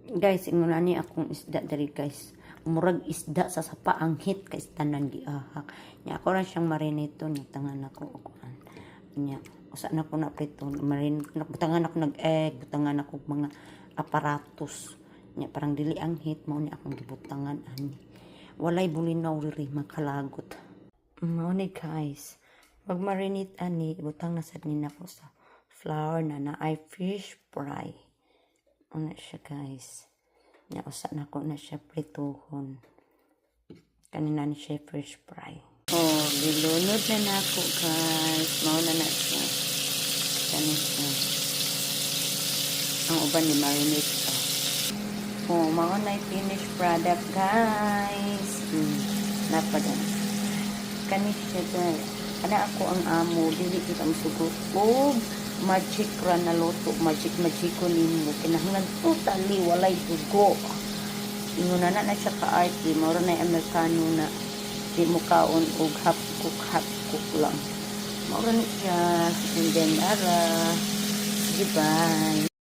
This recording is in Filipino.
Guys, inguna ni akong isda diri guys. Murag isda sa sapa ang hit kay tanan giahak. Nya ako ra siyang marinito nya tangan ako ukuan. Nya usa na ko na prito marin butangan ako nag-egg, butangan ako mga aparatos. Nya parang dili ang hit mao ni akong gibutangan ani. Walay bulinaw diri makalagot. Mao ni guys. Mag-marinate ani butang na sad ni nako sa flour na ay fish fry. Ano siya guys. Nya usa na ko na siya prituhon. Kanina ni siya fish fry. Oh, dilunod na nako guys. Mao na na siya. Kani siya. Ang uban ni marinate pa. Oh, mao na finished product guys. Napadan. Kani siya guys. Ana ako ang amo dili kita masugot og magic ra na loto, magic ko nimo kinahanglan totally walay dugo. Inguna na siya ka art mao na Amerikano na di mo kaon og half cook lang. Mao na siya and then ara. Goodbye.